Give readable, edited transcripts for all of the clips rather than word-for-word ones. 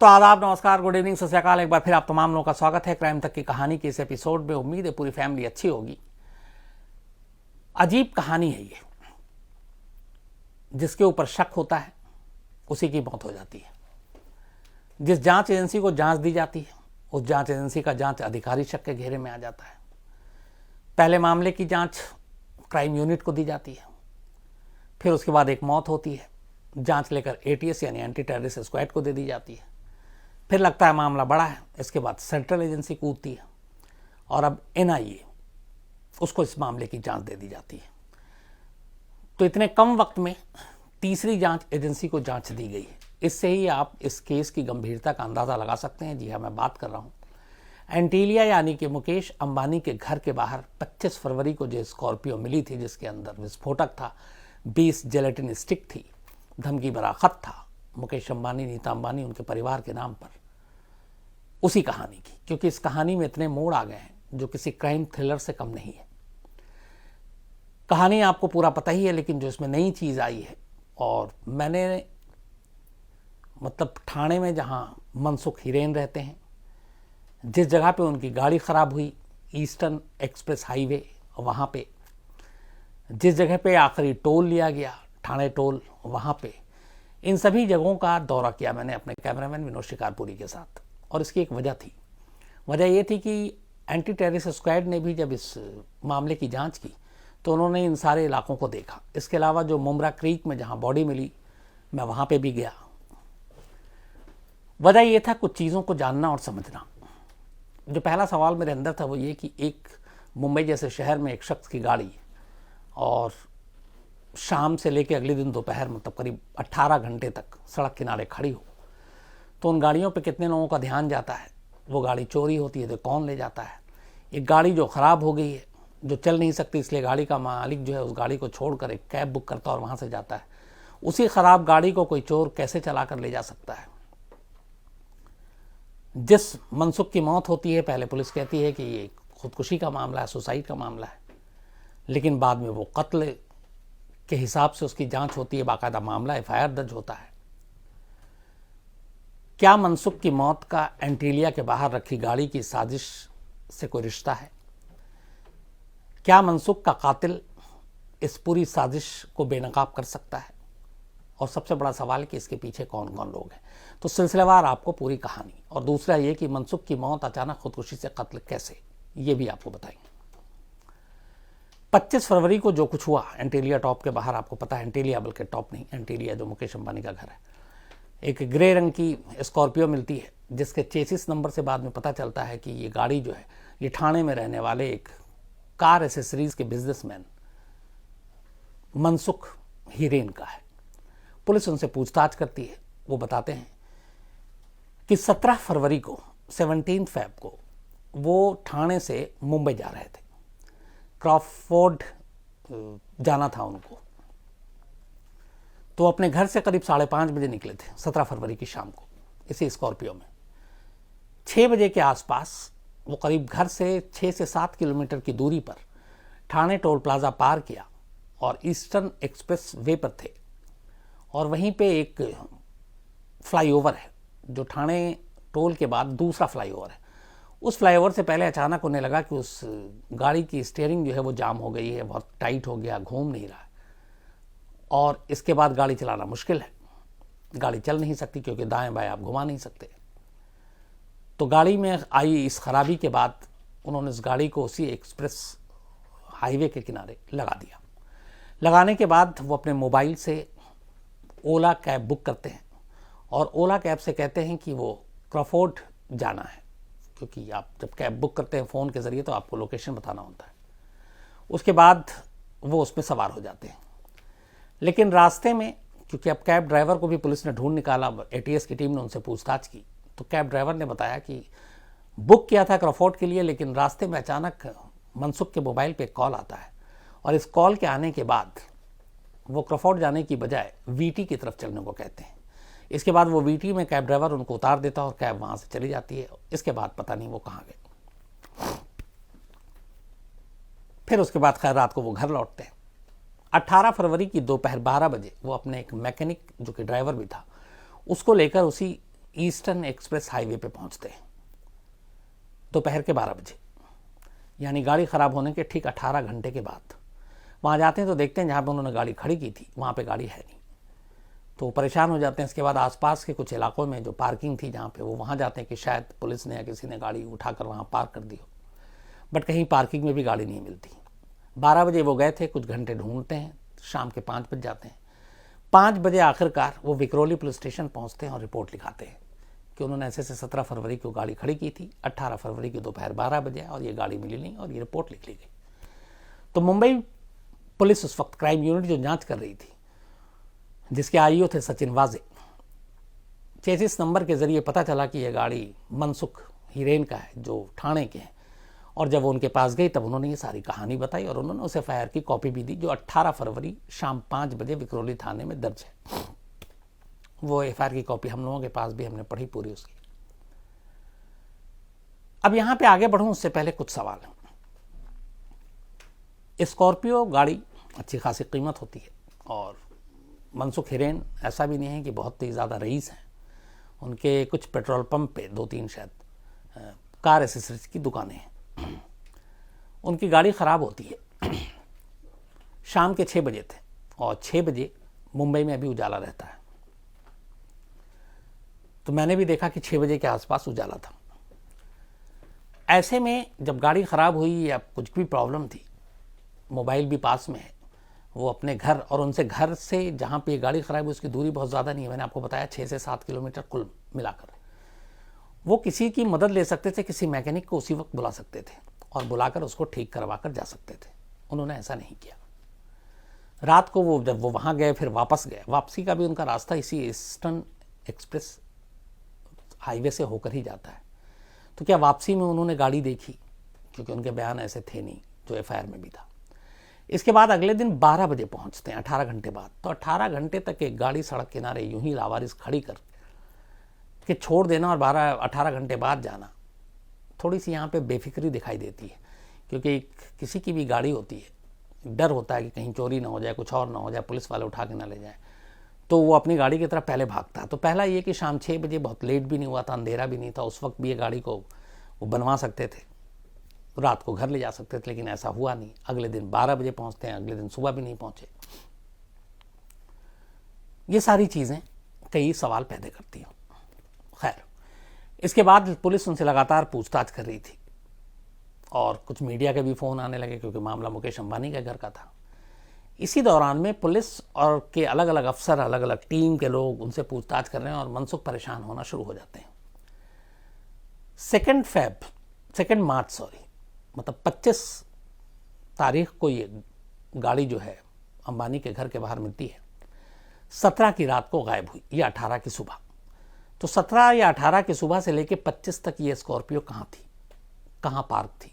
तो आदाब, नमस्कार, गुड इवनिंग, सत श्री अकाल। एक बार फिर आप तमाम लोगों का स्वागत है क्राइम तक की कहानी के इस एपिसोड में। उम्मीद है पूरी फैमिली अच्छी होगी। अजीब कहानी है ये। जिसके ऊपर शक होता है उसी की मौत हो जाती है। जिस जांच एजेंसी को जांच दी जाती है उस जांच एजेंसी का जांच अधिकारी शक के घेरे में आ जाता है। पहले मामले की जांच क्राइम यूनिट को दी जाती है, फिर उसके बाद एक मौत होती है, जांच लेकर एटीएस यानी एंटी टेररिस्ट स्क्वाड को दे दी जाती है। फिर लगता है मामला बड़ा है, इसके बाद सेंट्रल एजेंसी कूदती है और अब एनआईए उसको इस मामले की जांच दे दी जाती है। तो इतने कम वक्त में तीसरी जांच एजेंसी को जांच दी गई है। इससे ही आप इस केस की गंभीरता का अंदाज़ा लगा सकते हैं। जी हाँ, मैं बात कर रहा हूँ एंटीलिया यानी कि मुकेश अंबानी के घर के बाहर 25 फरवरी को जो स्कॉर्पियो मिली थी, जिसके अंदर विस्फोटक था, 20 जेलेटिन स्टिक थी, धमकी भरा खत था मुकेश अंबानी, नीता अंबानी, उनके परिवार के नाम पर, उसी कहानी की। क्योंकि इस कहानी में इतने मोड़ आ गए हैं जो किसी क्राइम थ्रिलर से कम नहीं है। कहानी आपको पूरा पता ही है, लेकिन जो इसमें नई चीज़ आई है, और मैंने मतलब ठाणे में जहाँ मनसुख हिरेन रहते हैं, जिस जगह पे उनकी गाड़ी ख़राब हुई, ईस्टर्न एक्सप्रेस हाईवे, वहाँ पे जिस जगह पे आखिरी टोल लिया गया, ठाणे टोल, वहाँ पे, इन सभी जगहों का दौरा किया मैंने अपने कैमरामैन विनोद शिकारपुरी के साथ। और इसकी एक वजह थी। वजह ये थी कि एंटी टेररिस्ट स्क्वाड ने भी जब इस मामले की जांच की तो उन्होंने इन सारे इलाकों को देखा। इसके अलावा जो मुमरा क्रीक में जहाँ बॉडी मिली, मैं वहाँ पे भी गया। वजह ये था कुछ चीज़ों को जानना और समझना। जो पहला सवाल मेरे अंदर था वो ये कि एक मुंबई जैसे शहर में एक शख्स की गाड़ी, और शाम से लेकर अगले दिन दोपहर, मतलब करीब 18 घंटे तक सड़क किनारे खड़ी हो, तो उन गाड़ियों पे कितने लोगों का ध्यान जाता है। वो गाड़ी चोरी होती है तो कौन ले जाता है। एक गाड़ी जो ख़राब हो गई है, जो चल नहीं सकती, इसलिए गाड़ी का मालिक जो है उस गाड़ी को छोड़कर एक कैब बुक करता है और वहाँ से जाता है। उसी ख़राब गाड़ी को कोई चोर कैसे चला कर ले जा सकता है। जिस मनसुख की मौत होती है, पहले पुलिस कहती है कि ये खुदकुशी का मामला है, सुसाइड का मामला है, लेकिन बाद में वो कत्ल के हिसाब से उसकी जांच होती है, बाकायदा मामला एफआईआर दर्ज होता है। क्या मनसुख की मौत का एंटीलिया के बाहर रखी गाड़ी की साजिश से कोई रिश्ता है? क्या मनसुख का कातिल इस पूरी साजिश को बेनकाब कर सकता है? और सबसे बड़ा सवाल है कि इसके पीछे कौन कौन लोग हैं। तो सिलसिलेवार आपको पूरी कहानी, और दूसरा ये कि मनसुख की मौत अचानक खुदकुशी से कत्ल कैसे, ये भी आपको बताएंगे। 25 फरवरी को जो कुछ हुआ एंटीलिया टॉप के बाहर, आपको पता है, एंटीलिया बल्कि टॉप नहीं, एंटीलिया जो मुकेश अंबानी का घर है, एक ग्रे रंग की स्कॉर्पियो मिलती है, जिसके चेसिस नंबर से बाद में पता चलता है कि ये गाड़ी जो है ये ठाणे में रहने वाले एक कार एसेसरीज के बिजनेसमैन मनसुख हिरेन का है। पुलिस उनसे पूछताछ करती है। वो बताते हैं कि 17 फरवरी को, 17 फेब को, वो ठाणे से मुंबई जा रहे थे। क्रॉफोर्ड जाना था उनको, तो अपने घर से करीब 5:30 बजे निकले थे 17 फरवरी की शाम को इसी स्कॉर्पियो में। 6 बजे के आसपास वो करीब घर से 6 से 7 किलोमीटर की दूरी पर ठाणे टोल प्लाजा पार किया और ईस्टर्न एक्सप्रेस वे पर थे। और वहीं पे एक फ्लाईओवर है जो ठाणे टोल के बाद दूसरा फ्लाईओवर है। उस फ्लाईओवर से पहले अचानक उन्हें लगा कि उस गाड़ी की स्टीयरिंग जो है वो जाम हो गई है, बहुत टाइट हो गया, घूम नहीं रहा है, और इसके बाद गाड़ी चलाना मुश्किल है। गाड़ी चल नहीं सकती क्योंकि दाएं बाएं आप घुमा नहीं सकते। तो गाड़ी में आई इस खराबी के बाद उन्होंने इस गाड़ी को उसी एक्सप्रेस हाईवे के किनारे लगा दिया। लगाने के बाद वो अपने मोबाइल से ओला कैब बुक करते हैं और ओला कैब से कहते हैं कि वो क्रॉफोर्ड जाना है, क्योंकि आप जब कैब बुक करते हैं फ़ोन के ज़रिए तो आपको लोकेशन बताना होता है। उसके बाद वो उसमें सवार हो जाते हैं। लेकिन रास्ते में, क्योंकि अब कैब ड्राइवर को भी पुलिस ने ढूंढ निकाला, एटीएस की टीम ने उनसे पूछताछ की, तो कैब ड्राइवर ने बताया कि बुक किया था क्रॉफोर्ड के लिए, लेकिन रास्ते में अचानक मनसुख के मोबाइल पे कॉल आता है, और इस कॉल के आने के बाद वो क्रॉफोर्ड जाने की बजाय वीटी की तरफ चलने को कहते हैं। इसके बाद वो वीटी में कैब ड्राइवर उनको उतार देता है और कैब वहाँ से चली जाती है। इसके बाद पता नहीं वो कहाँ गए। फिर उसके बाद खैर रात को वो घर लौटते हैं। 18 फरवरी की दोपहर 12 बजे वो अपने एक मैकेनिक, जो कि ड्राइवर भी था, उसको लेकर उसी ईस्टर्न एक्सप्रेस हाईवे पे पहुंचते हैं दोपहर के 12 बजे, यानी गाड़ी ख़राब होने के ठीक 18 घंटे के बाद। वहाँ जाते हैं तो देखते हैं जहाँ पे उन्होंने गाड़ी खड़ी की थी वहाँ पे गाड़ी है नहीं, तो वो परेशान हो जाते हैं। इसके बाद आसपास के कुछ इलाकों में जो पार्किंग थी जहाँ पे, वो वहाँ जाते हैं कि शायद पुलिस ने या किसी ने गाड़ी उठाकर वहाँ पार्क कर दी हो, बट कहीं पार्किंग में भी गाड़ी नहीं मिलती। 12 बजे वो गए थे, कुछ घंटे ढूंढते हैं, शाम के 5 बज जाते हैं। 5 बजे आखिरकार वो विक्रोली पुलिस स्टेशन पहुँचते हैं और रिपोर्ट लिखाते हैं कि उन्होंने ऐसे 17 फरवरी को गाड़ी खड़ी की थी, 18 फरवरी की दोपहर 12 बजे और ये गाड़ी मिली नहीं और ये रिपोर्ट लिख ली गई। तो मुंबई पुलिस उस वक्त क्राइम यूनिट जो जांच कर रही थी, जिसके आईओ थे सचिन वाजे, चेसिस नंबर के जरिए पता चला कि यह गाड़ी मनसुख हिरेन का है जो ठाणे के हैं। और जब वो उनके पास गई तब उन्होंने ये सारी कहानी बताई और उन्होंने उस एफआईआर की कॉपी भी दी जो 18 फरवरी शाम 5 बजे विक्रोली थाने में दर्ज है। वो एफआईआर की कॉपी हम लोगों के पास भी, हमने पढ़ी पूरी उसकी। अब यहां पे आगे बढ़ूं उससे पहले कुछ सवाल हैं। स्कॉर्पियो गाड़ी अच्छी खासी कीमत होती है और मनसुख हिरेन ऐसा भी नहीं है कि बहुत ही ज़्यादा रईस हैं। उनके कुछ पेट्रोल पंप पे 2-3 शायद कार एसेसरीज की दुकानें हैं। उनकी गाड़ी ख़राब होती है। शाम के 6 बजे थे और 6 बजे मुंबई में अभी उजाला रहता है, तो मैंने भी देखा कि 6 बजे के आसपास उजाला था। ऐसे में जब गाड़ी ख़राब हुई या कुछ भी प्रॉब्लम थी, मोबाइल भी पास में है, वो अपने घर और उनसे घर से जहाँ पे ये गाड़ी ख़राब हुई उसकी दूरी बहुत ज़्यादा नहीं है, मैंने आपको बताया 6 से 7 किलोमीटर कुल मिलाकर। वो किसी की मदद ले सकते थे, किसी मैकेनिक को उसी वक्त बुला सकते थे और बुलाकर उसको ठीक करवा कर जा सकते थे। उन्होंने ऐसा नहीं किया। रात को वो जब वो वहाँ गए फिर वापस गए, वापसी का भी उनका रास्ता इसी ईस्टर्न एक्सप्रेस हाईवे से होकर ही जाता है। तो क्या वापसी में उन्होंने गाड़ी देखी? क्योंकि उनके बयान ऐसे थे नहीं जो एफआईआर में भी था। इसके बाद अगले दिन 12 बजे पहुंचते हैं, 18 घंटे बाद। तो 18 घंटे तक एक गाड़ी सड़क किनारे यूं ही लावारिस खड़ी कर के छोड़ देना और 18 घंटे बाद जाना, थोड़ी सी यहाँ पे बेफिक्री दिखाई देती है। क्योंकि किसी की भी गाड़ी होती है, डर होता है कि कहीं चोरी ना हो जाए, कुछ और ना हो जाए, पुलिस वाले उठा के ना ले जाए, तो वो अपनी गाड़ी की तरफ पहले भागता है। तो पहला ये कि शाम 6 बजे बहुत लेट भी नहीं हुआ था, अंधेरा भी नहीं था, उस वक्त भी ये गाड़ी को वो बनवा सकते थे, रात को घर ले जा सकते थे, लेकिन ऐसा हुआ नहीं। अगले दिन 12 बजे पहुंचते हैं, अगले दिन सुबह भी नहीं पहुंचे। ये सारी चीज़ें कई सवाल पैदा करती हैं। खैर, इसके बाद पुलिस उनसे लगातार पूछताछ कर रही थी और कुछ मीडिया के भी फ़ोन आने लगे क्योंकि मामला मुकेश अंबानी के घर का था। इसी दौरान में पुलिस और के अलग अलग अफसर, अलग अलग टीम के लोग उनसे पूछताछ कर रहे हैं और मनसुख परेशान होना शुरू हो जाते हैं। 2 मार्च मतलब 25 तारीख को ये गाड़ी जो है अंबानी के घर के बाहर मिलती है। 17 की रात को गायब हुई, या 18 की सुबह। तो 17 या 18 की सुबह से लेकर 25 तक ये स्कॉर्पियो कहाँ थी, कहाँ पार्क थी,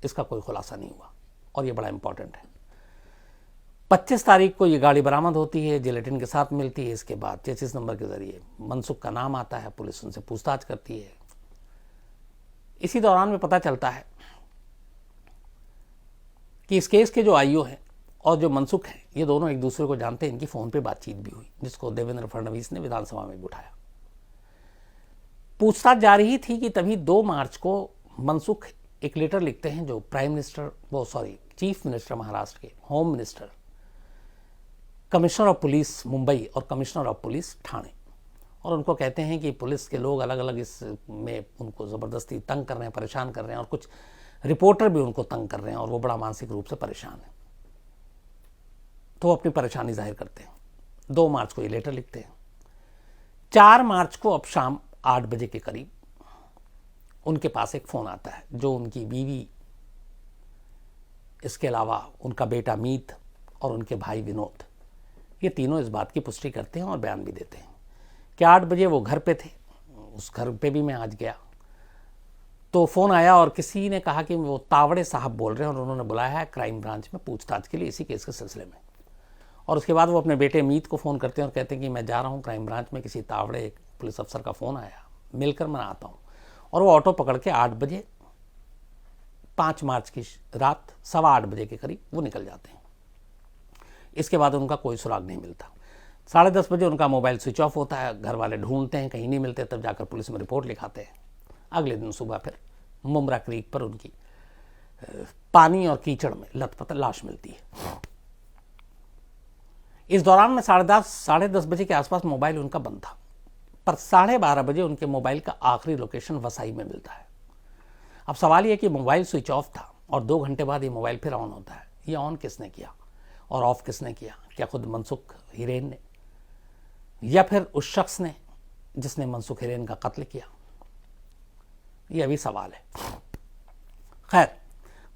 इसका कोई खुलासा नहीं हुआ और ये बड़ा इंपॉर्टेंट है। 25 तारीख को ये गाड़ी बरामद होती है, जिलेटिन के साथ मिलती है। इसके बाद चेसिस नंबर के जरिए मनसुख का नाम आता है, पुलिस उनसे पूछताछ करती है। इसी दौरान में पता चलता है कि इस केस के जो आईओ हैं और जो मनसुख हैं, ये दोनों एक दूसरे को जानते हैं। इनकी फ़ोन पे बातचीत भी हुई, जिसको देवेंद्र फडणवीस ने विधानसभा में भी उठाया। पूछताछ जारी ही थी कि तभी 2 मार्च को मनसुख एक लेटर लिखते हैं जो चीफ मिनिस्टर महाराष्ट्र के, home minister, commissioner of police Mumbai और कमिश्नर ऑफ पुलिस ठाणे, और उनको कहते हैं कि पुलिस के लोग अलग अलग इसमें उनको ज़बरदस्ती तंग कर रहे हैं, परेशान कर रहे हैं और कुछ रिपोर्टर भी उनको तंग कर रहे हैं और वो बड़ा मानसिक रूप से परेशान है। तो वो अपनी परेशानी जाहिर करते हैं। 2 मार्च को ये लेटर लिखते हैं। 4 मार्च को अब शाम 8 बजे के करीब उनके पास एक फ़ोन आता है जो उनकी बीवी, इसके अलावा उनका बेटा मीत और उनके भाई विनोद, ये तीनों इस बात की पुष्टि करते हैं और बयान भी देते हैं कि 8 बजे वो घर पे थे। उस घर पे भी मैं आज गया तो फ़ोन आया और किसी ने कहा कि वो तावड़े साहब बोल रहे हैं और उन्होंने बुलाया है क्राइम ब्रांच में पूछताछ के लिए इसी केस के सिलसिले में। और उसके बाद वो अपने बेटे मीत को फ़ोन करते हैं और कहते हैं कि मैं जा रहा हूँ क्राइम ब्रांच में, किसी तावड़े एक पुलिस अफसर का फ़ोन आया, मिलकर मैं आता हूँ। और वो ऑटो पकड़ के 8 बजे 5 मार्च की रात 8:15 बजे के करीब वो निकल जाते हैं। इसके बाद उनका कोई सुराग नहीं मिलता। 10:30 बजे उनका मोबाइल स्विच ऑफ होता है, घर वाले ढूंढते हैं, कहीं नहीं मिलते, तब जाकर पुलिस में रिपोर्ट लिखाते हैं। अगले दिन सुबह फिर मुमरा क्रीक पर उनकी पानी और कीचड़ में लथपथ लाश मिलती है। इस दौरान में 10:30 बजे के आसपास मोबाइल उनका बंद था, पर 12:30 बजे उनके मोबाइल का आखिरी लोकेशन वसाई में मिलता है। अब सवाल यह कि मोबाइल स्विच ऑफ था और 2 घंटे बाद ये मोबाइल फिर ऑन होता है। ये ऑन किसने किया और ऑफ किसने किया? क्या खुद मनसुख हिरेन ने, या फिर उस शख्स ने जिसने मनसुख हिरेन का कत्ल किया? यह भी सवाल है। खैर,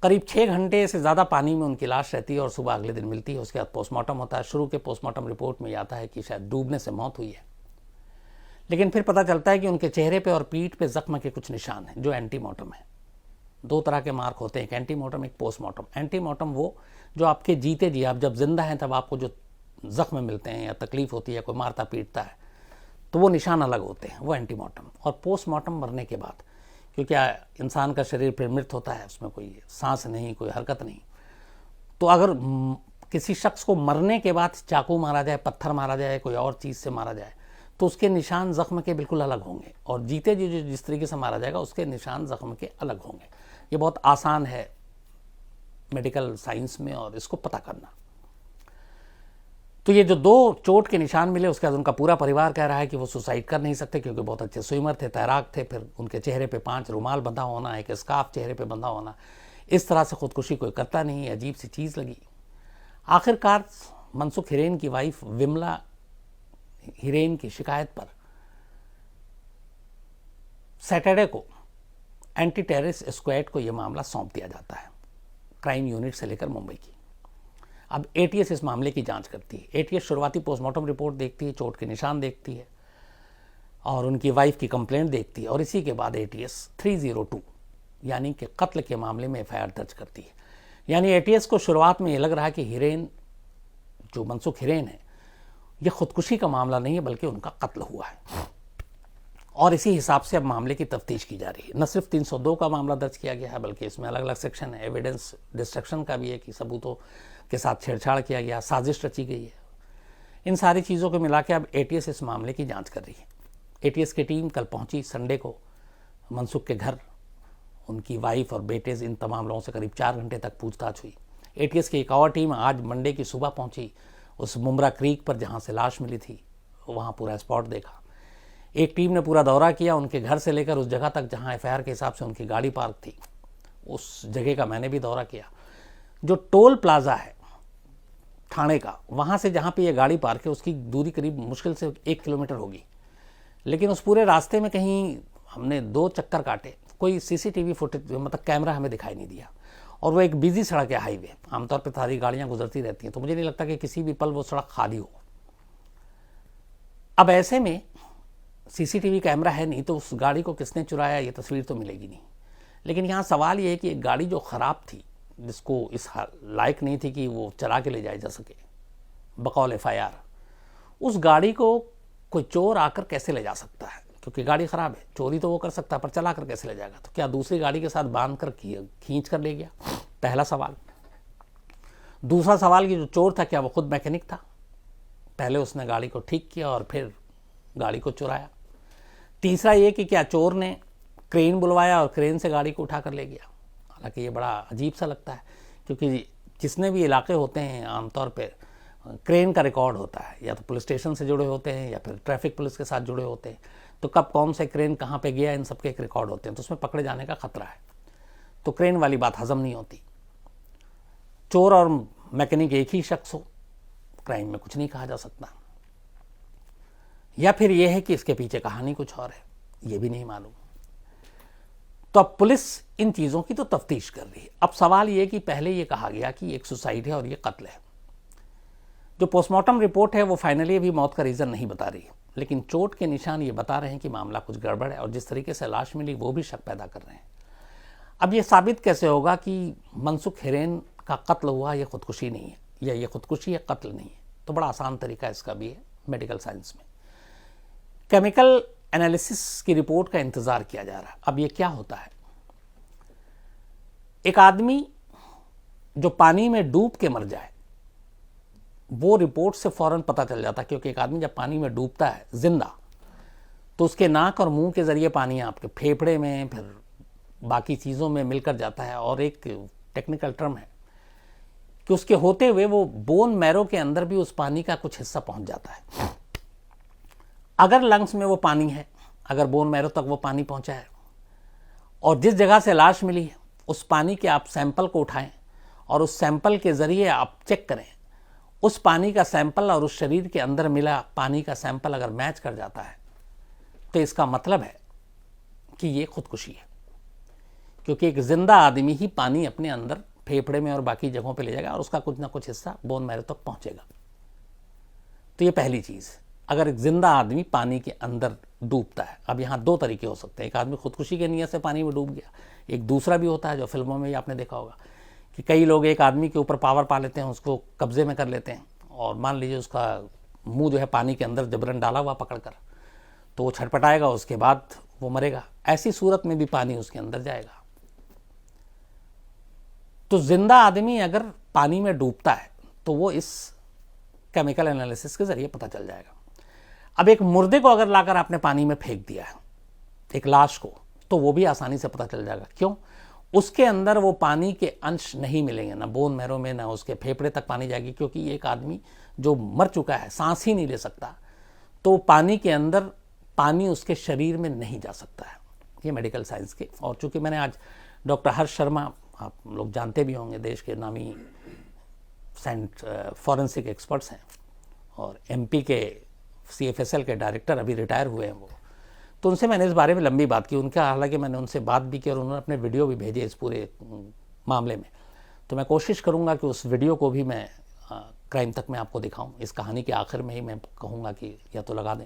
करीब 6 घंटे से ज़्यादा पानी में उनकी लाश रहती है और सुबह अगले दिन मिलती है। उसके बाद पोस्टमार्टम होता है। शुरू के पोस्टमार्टम रिपोर्ट में आता है कि शायद डूबने से मौत हुई है, लेकिन फिर पता चलता है कि उनके चेहरे पे और पीठ पे जख्म के कुछ निशान हैं जो एंटीमॉर्टम है। 2 तरह के मार्क होते हैं, एक एंटीमॉर्टम, एक पोस्टमार्टम। एंटीमॉर्टम वो जो आपके जीते जी, आप जब जिंदा हैं तब आपको जो जख्म मिलते हैं या तकलीफ होती है, कोई मारता पीटता है, तो वो निशान अलग होते हैं, वो एंटीमॉर्टम। और पोस्टमार्टम मरने के बाद, क्योंकि इंसान का शरीर फिर मृत होता है, उसमें कोई सांस नहीं, कोई हरकत नहीं, तो अगर किसी शख्स को मरने के बाद चाकू मारा जाए, पत्थर मारा जाए, कोई और चीज़ से मारा जाए, तो उसके निशान जख्म के बिल्कुल अलग होंगे, और जीते जी जो जिस तरीके से मारा जाएगा उसके निशान जख्म के अलग होंगे। ये बहुत आसान है मेडिकल साइंस में और इसको पता करना। तो ये जो 2 चोट के निशान मिले, उसके बाद उनका पूरा परिवार कह रहा है कि वो सुसाइड कर नहीं सकते, क्योंकि बहुत अच्छे स्विमर थे, तैराक थे। फिर उनके चेहरे पे 5 रुमाल बंधा होना, एक स्कार्फ चेहरे पे बंधा होना, इस तरह से खुदकुशी कोई करता नहीं, अजीब सी चीज़ लगी। आखिरकार मनसुख हिरेन की वाइफ विमला हिरेन की शिकायत पर सैटरडे को एंटी टेररिस्ट स्क्वाड को यह मामला सौंप दिया जाता है, क्राइम यूनिट से लेकर मुंबई की। अब एटीएस इस मामले की जांच करती है। एटीएस शुरुआती पोस्टमार्टम रिपोर्ट देखती है, चोट के निशान देखती है और उनकी वाइफ की कंप्लेंट देखती है, और इसी के बाद एटीएस 302 यानी कि कत्ल के मामले में एफआईआर दर्ज करती है। यानी एटीएस को शुरुआत में ये लग रहा है कि हिरेन, जो मनसुख हिरेन है, ये खुदकुशी का मामला नहीं है बल्कि उनका कत्ल हुआ है, और इसी हिसाब से अब मामले की तफ्तीश की जा रही है। न सिर्फ 302 का मामला दर्ज किया गया है, बल्कि इसमें अलग अलग सेक्शन है। एविडेंस डिस्ट्रक्शन का भी है कि सबूतों के साथ छेड़छाड़ किया गया, साजिश रची गई है। इन सारी चीज़ों को मिला के अब एटीएस इस मामले की जांच कर रही है। एटीएस की टीम कल पहुंची संडे को मनसुख के घर। उनकी वाइफ और बेटे, इन तमाम लोगों से करीब 4 घंटे तक पूछताछ हुई। एटीएस की एक और टीम आज मंडे की सुबह पहुंची उस मुमरा क्रीक पर जहां से लाश मिली थी, वहां पूरा स्पॉट देखा। एक टीम ने पूरा दौरा किया उनके घर से लेकर उस जगह तक जहां एफआईआर के हिसाब से उनकी गाड़ी पार्क थी। उस जगह का मैंने भी दौरा किया। जो टोल प्लाजा है ठाणे का, वहां से जहां पे ये गाड़ी पार्क है उसकी दूरी करीब मुश्किल से 1 किलोमीटर होगी, लेकिन उस पूरे रास्ते में कहीं हमने 2 चक्कर काटे, कोई सीसीटीवी फुटेज मतलब कैमरा हमें दिखाई नहीं दिया। और वो एक बिजी सड़क है, हाईवे, आमतौर पर सारी गाड़ियां गुजरती रहती हैं, तो मुझे नहीं लगता कि किसी भी पल वो सड़क खाली हो। अब ऐसे में सीसीटीवी कैमरा है नहीं, तो उस गाड़ी को किसने चुराया ये तस्वीर तो मिलेगी नहीं। लेकिन यहाँ सवाल ये है कि एक गाड़ी जो ख़राब थी, जिसको इस लायक नहीं थी कि वो चला के ले जाया जा सके बकौल एफआईआर, उस गाड़ी को कोई चोर आकर कैसे ले जा सकता है? क्योंकि गाड़ी ख़राब है, चोरी तो वो कर सकता है, पर चला कर कैसे ले जाएगा? तो क्या दूसरी गाड़ी के साथ बांध कर खींच कर ले गया? पहला सवाल। दूसरा सवाल कि जो चोर था, क्या वो खुद मैकेनिक था? पहले उसने गाड़ी को ठीक किया और फिर गाड़ी को चुराया। तीसरा ये कि क्या चोर ने क्रेन बुलवाया और क्रेन से गाड़ी को उठा कर ले गया? हालांकि ये बड़ा अजीब सा लगता है, क्योंकि जितने भी इलाके होते हैं आमतौर पर क्रेन का रिकॉर्ड होता है, या तो पुलिस स्टेशन से जुड़े होते हैं या फिर ट्रैफिक पुलिस के साथ जुड़े होते हैं, तो कब कौन से क्रेन कहाँ पे गया इन सब के एक रिकॉर्ड होते हैं, तो उसमें पकड़े जाने का खतरा है। तो क्रेन वाली बात हजम नहीं होती। चोर और मैकेनिक एक ही शख्स हो, क्राइम में कुछ नहीं कहा जा सकता। या फिर यह है कि इसके पीछे कहानी कुछ और है, ये भी नहीं मालूम। तो अब पुलिस इन चीज़ों की तो तफ्तीश कर रही है। अब सवाल ये कि पहले ये कहा गया कि एक सुसाइड है और ये कत्ल है। जो पोस्टमार्टम रिपोर्ट है वो फाइनली अभी मौत का रीज़न नहीं बता रही, लेकिन चोट के निशान ये बता रहे हैं कि मामला कुछ गड़बड़ है, और जिस तरीके से लाश मिली वो भी शक पैदा कर रहे हैं। अब ये साबित कैसे होगा कि मनसुख हिरेन का कत्ल हुआ, ये खुदकुशी नहीं है, या ये खुदकुशी है कत्ल नहीं है? तो बड़ा आसान तरीका इसका भी है मेडिकल साइंस में। केमिकल एनालिसिस की रिपोर्ट का इंतजार किया जा रहा है। अब ये क्या होता है, एक आदमी जो पानी में डूब के मर जाए, वो रिपोर्ट से फ़ौरन पता चल जाता, क्योंकि एक आदमी जब पानी में डूबता है जिंदा, तो उसके नाक और मुंह के ज़रिए पानी आपके फेफड़े में फिर बाकी चीज़ों में मिलकर जाता है, और एक टेक्निकल टर्म है कि उसके होते हुए वो बोन मैरो के अंदर भी उस पानी का कुछ हिस्सा पहुंच जाता है। अगर लंग्स में वो पानी है, अगर बोन मैरो तक वो पानी पहुंचा है, और जिस जगह से लाश मिली है उस पानी के आप सैंपल को उठाएं और उस सैंपल के ज़रिए आप चेक करें, उस पानी का सैंपल और उस शरीर के अंदर मिला पानी का सैंपल अगर मैच कर जाता है, तो इसका मतलब है कि ये खुदकुशी है, क्योंकि एक जिंदा आदमी ही पानी अपने अंदर फेफड़े में और बाकी जगहों पे ले जाएगा और उसका कुछ ना कुछ हिस्सा बोन मैरो तक पहुंचेगा। तो ये पहली चीज़, अगर एक जिंदा आदमी पानी के अंदर डूबता है। अब यहाँ दो तरीके हो सकते हैं, एक आदमी खुदकुशी के नीयत से पानी में डूब गया, एक दूसरा भी होता है जो फिल्मों में ही आपने देखा होगा कि कई लोग एक आदमी के ऊपर पावर पा लेते हैं, उसको कब्जे में कर लेते हैं, और मान लीजिए उसका मुंह जो है पानी के अंदर जबरन डाला हुआ पकड़कर, तो वो छटपटाएगा, उसके बाद वो मरेगा। ऐसी सूरत में भी पानी उसके अंदर जाएगा। तो जिंदा आदमी अगर पानी में डूबता है तो वो इस केमिकल एनालिसिस के जरिए पता चल जाएगा। अब एक मुर्दे को अगर लाकर आपने पानी में फेंक दिया है, एक लाश को, तो वो भी आसानी से पता चल जाएगा। क्यों? उसके अंदर वो पानी के अंश नहीं मिलेंगे, ना बोन मैरो में, ना उसके फेफड़े तक पानी जाएगी, क्योंकि एक आदमी जो मर चुका है सांस ही नहीं ले सकता, तो पानी के अंदर पानी उसके शरीर में नहीं जा सकता है। ये मेडिकल साइंस के, और चूंकि मैंने आज डॉक्टर हर्ष शर्मा, आप लोग जानते भी होंगे, देश के नामी फॉरेंसिक एक्सपर्ट्स हैं और एमपी के CFSL के डायरेक्टर, अभी रिटायर हुए हैं वो, तो उनसे मैंने इस बारे में लंबी बात की। उनका हालांकि मैंने उनसे बात भी की और उन्होंने अपने वीडियो भी भेजे इस पूरे मामले में, तो मैं कोशिश करूंगा कि उस वीडियो को भी मैं क्राइम तक में आपको दिखाऊं। इस कहानी के आखिर में ही मैं कहूँगा कि या तो लगा दें,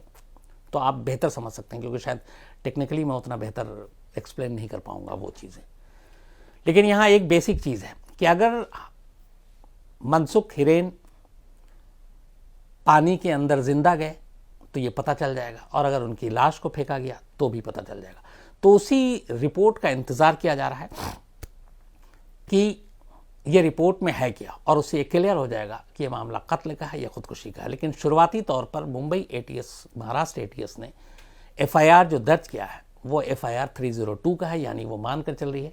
तो आप बेहतर समझ सकते हैं, क्योंकि शायद टेक्निकली मैं उतना बेहतर एक्सप्लेन नहीं कर पाऊँगा वो चीज़ें। लेकिन यहाँ एक बेसिक चीज़ है कि अगर मनसुख हिरेन पानी के अंदर जिंदा गए तो ये पता चल जाएगा, और अगर उनकी लाश को फेंका गया तो भी पता चल जाएगा। तो उसी रिपोर्ट का इंतज़ार किया जा रहा है कि ये रिपोर्ट में है क्या, और उससे ये क्लियर हो जाएगा कि ये मामला कत्ल का है या खुदकुशी का है। लेकिन शुरुआती तौर पर मुंबई ATS, महाराष्ट्र ATS ने FIR जो दर्ज किया है वो FIR 302 का है, यानी वो मानकर चल रही है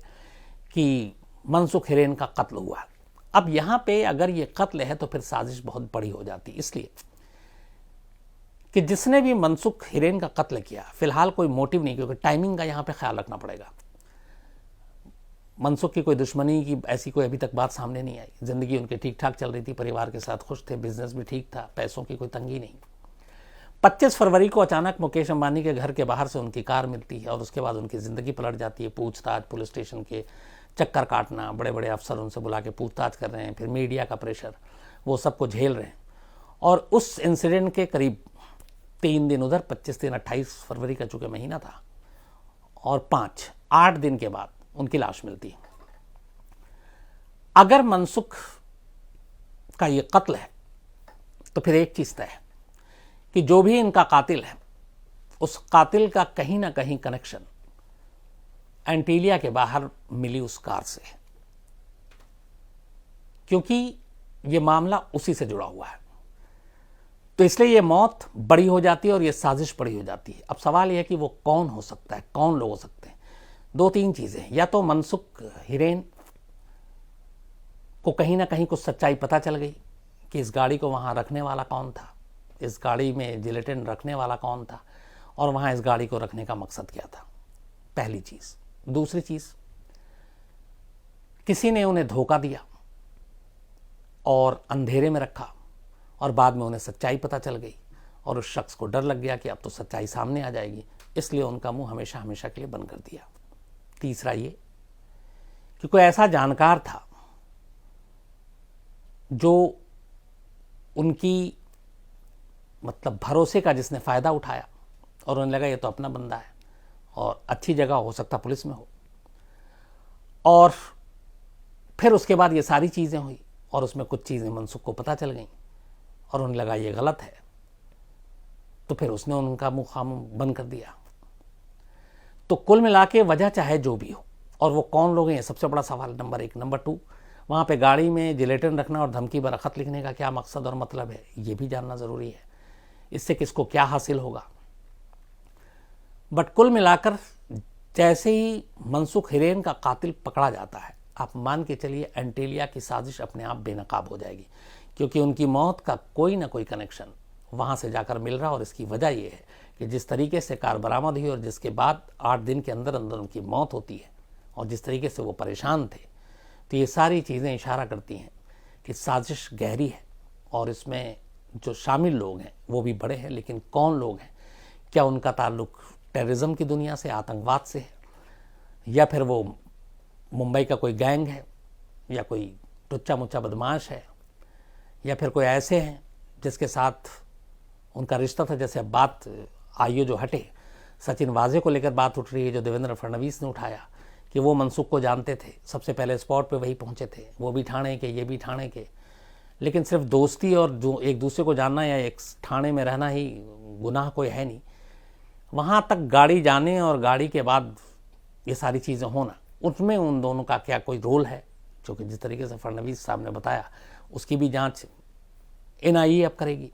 कि मनसुख हिरेन का कत्ल हुआ। अब यहाँ पे अगर ये कत्ल है तो फिर साजिश बहुत बड़ी हो जाती, इसलिए कि जिसने भी मनसुख हिरेन का कत्ल किया, फिलहाल कोई मोटिव नहीं, क्योंकि टाइमिंग का यहाँ पे ख्याल रखना पड़ेगा। मनसुख की कोई दुश्मनी की ऐसी कोई अभी तक बात सामने नहीं आई, जिंदगी उनकी ठीक ठाक चल रही थी, परिवार के साथ खुश थे, बिजनेस भी ठीक था, पैसों की कोई तंगी नहीं। 25 फरवरी को अचानक मुकेश अंबानी के घर के बाहर से उनकी कार मिलती है और उसके बाद उनकी ज़िंदगी पलट जाती है। पूछताछ, पुलिस स्टेशन के चक्कर काटना, बड़े बड़े अफसर उनसे बुला के पूछताछ कर रहे हैं, फिर मीडिया का प्रेशर, वो सबको झेल रहे हैं। और उस इंसिडेंट के करीब 3 दिन उधर, 25 दिन, 28 फरवरी का चूँकि महीना था, और 8 दिन के बाद उनकी लाश मिलती है। अगर मनसुख का ये कत्ल है तो फिर एक चीज़ तय है कि जो भी इनका कातिल है, उस कातिल का कहीं ना कहीं कनेक्शन एंटीलिया के बाहर मिली उस कार से, क्योंकि ये मामला उसी से जुड़ा हुआ है। तो इसलिए ये मौत बड़ी हो जाती है और ये साजिश बड़ी हो जाती है। अब सवाल यह है कि वो कौन हो सकता है, कौन लोग हो सकते हैं। 2-3 चीज़ें, या तो मनसुख हिरेन को कहीं ना कहीं कुछ सच्चाई पता चल गई कि इस गाड़ी को वहाँ रखने वाला कौन था, इस गाड़ी में जिलेटिन रखने वाला कौन था, और वहाँ इस गाड़ी को रखने का मकसद क्या था, पहली चीज़। दूसरी चीज़, किसी ने उन्हें धोखा दिया और अंधेरे में रखा, और बाद में उन्हें सच्चाई पता चल गई और उस शख्स को डर लग गया कि अब तो सच्चाई सामने आ जाएगी, इसलिए उनका मुंह हमेशा हमेशा के लिए बंद कर दिया। तीसरा ये कि कोई ऐसा जानकार था जो उनकी मतलब भरोसे का, जिसने फ़ायदा उठाया और उन्हें लगा ये तो अपना बंदा है और अच्छी जगह हो सकता पुलिस में हो, और फिर उसके बाद ये सारी चीज़ें हुई और उसमें कुछ चीज़ें मनसुख को पता चल गईं और उन्हें लगा ये गलत है, तो फिर उसने उनका मुँह खामोश बंद कर दिया। तो कुल मिला के वजह चाहे जो भी हो, और वो कौन लोग हैं, ये सबसे बड़ा सवाल नंबर 1। नंबर 2, वहाँ पे गाड़ी में जिलेटिन रखना और धमकी भरा खत लिखने का क्या मकसद और मतलब है, ये भी जानना ज़रूरी है। इससे किसको क्या हासिल होगा। बट कुल मिलाकर जैसे ही मनसुख हिरेन का कातिल पकड़ा जाता है, आप मान के चलिए एंटीलिया की साजिश अपने आप बेनकाब हो जाएगी, क्योंकि उनकी मौत का कोई ना कोई कनेक्शन वहाँ से जाकर मिल रहा। और इसकी वजह ये है कि जिस तरीके से कार बरामद हुई और जिसके बाद 8 दिन के अंदर अंदर उनकी मौत होती है और जिस तरीके से वो परेशान थे, तो ये सारी चीज़ें इशारा करती हैं कि साजिश गहरी है और इसमें जो शामिल लोग हैं वो भी बड़े हैं। लेकिन कौन लोग हैं, क्या उनका ताल्लुक टेररिज्म की दुनिया से, आतंकवाद से है, या फिर वो मुंबई का कोई गैंग है, या कोई टुच्चा मुच्चा बदमाश है, या फिर कोई ऐसे हैं जिसके साथ उनका रिश्ता था। जैसे अब बात आइए जो हटे, सचिन वाजे को लेकर बात उठ रही है जो देवेंद्र फडणवीस ने उठाया कि वो मनसुख को जानते थे, सबसे पहले स्पॉट पे वही पहुंचे थे, वो भी ठाणे के, ये भी ठाणे के। लेकिन सिर्फ दोस्ती और जो एक दूसरे को जानना या एक ठाणे में रहना ही गुनाह कोई है नहीं, वहाँ तक गाड़ी जाने और गाड़ी के बाद ये सारी चीज़ें होना, उसमें उन दोनों का क्या कोई रोल है, जो कि जिस तरीके से फडणवीस साहब ने बताया उसकी भी जांच NIA अब करेगी।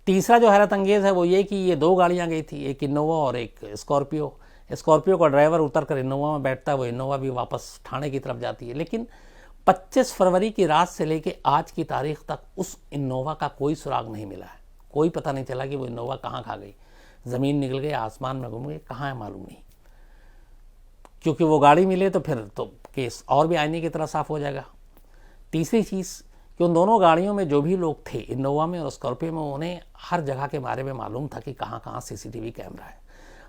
तीसरा जो हैरत अंगेज़ है वो ये कि ये 2 गाड़ियाँ गई थी, एक इनोवा और एक स्कॉर्पियो। स्कॉर्पियो का ड्राइवर उतर कर इनोवा में बैठता है, वो इनोवा भी वापस ठाणे की तरफ जाती है। लेकिन 25 फरवरी की रात से लेके आज की तारीख तक उस इनोवा का कोई सुराग नहीं मिला है। कोई पता नहीं चला कि वो इनोवा कहाँ खा गई, ज़मीन निकल गई, आसमान में घूम गई, कहाँ है मालूम नहीं। क्योंकि वो गाड़ी मिले तो फिर तो केस और भी आईने की तरह साफ हो जाएगा। तीसरी चीज़ कि उन दोनों गाड़ियों में जो भी लोग थे, इनोवा में और स्कॉर्पियो में, उन्हें हर जगह के बारे में मालूम था कि कहाँ कहाँ CCTV कैमरा है।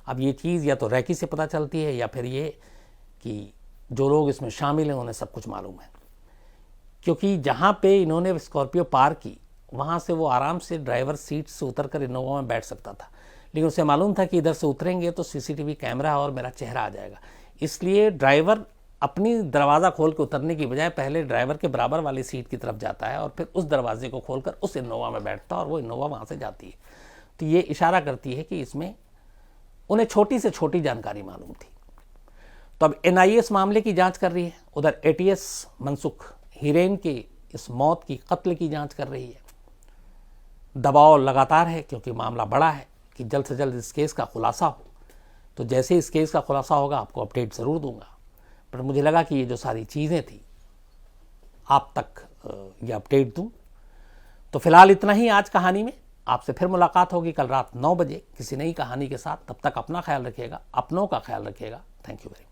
अब ये चीज़ या तो रैकी से पता चलती है या फिर ये कि जो लोग इसमें शामिल हैं उन्हें सब कुछ मालूम है। क्योंकि जहाँ पे इन्होंने स्कॉर्पियो पार की, वहाँ से वो आराम से ड्राइवर सीट से उतर कर इनोवा में बैठ सकता था, लेकिन उसे मालूम था कि इधर से उतरेंगे तो CCTV कैमरा और मेरा चेहरा आ जाएगा। इसलिए ड्राइवर अपनी दरवाज़ा खोल के उतरने की बजाय पहले ड्राइवर के बराबर वाली सीट की तरफ जाता है और फिर उस दरवाजे को खोलकर उस इनोवा में बैठता है और वो इनोवा वहाँ से जाती है। तो ये इशारा करती है कि इसमें उन्हें छोटी से छोटी जानकारी मालूम थी। तो अब NIA इस मामले की जांच कर रही है, उधर ATS मनसुख हिरेन के इस मौत की, कत्ल की जांच कर रही है। दबाव लगातार है क्योंकि मामला बड़ा है कि जल्द से जल्द इस केस का खुलासा हो। तो जैसे इस केस का खुलासा होगा आपको अपडेट ज़रूर दूंगा। पर मुझे लगा कि ये जो सारी चीज़ें थी आप तक ये अपडेट दूं। तो फिलहाल इतना ही आज कहानी में। आपसे फिर मुलाकात होगी कल रात 9 बजे किसी नई कहानी के साथ। तब तक अपना ख्याल रखिएगा, अपनों का ख्याल रखिएगा। Thank you very much.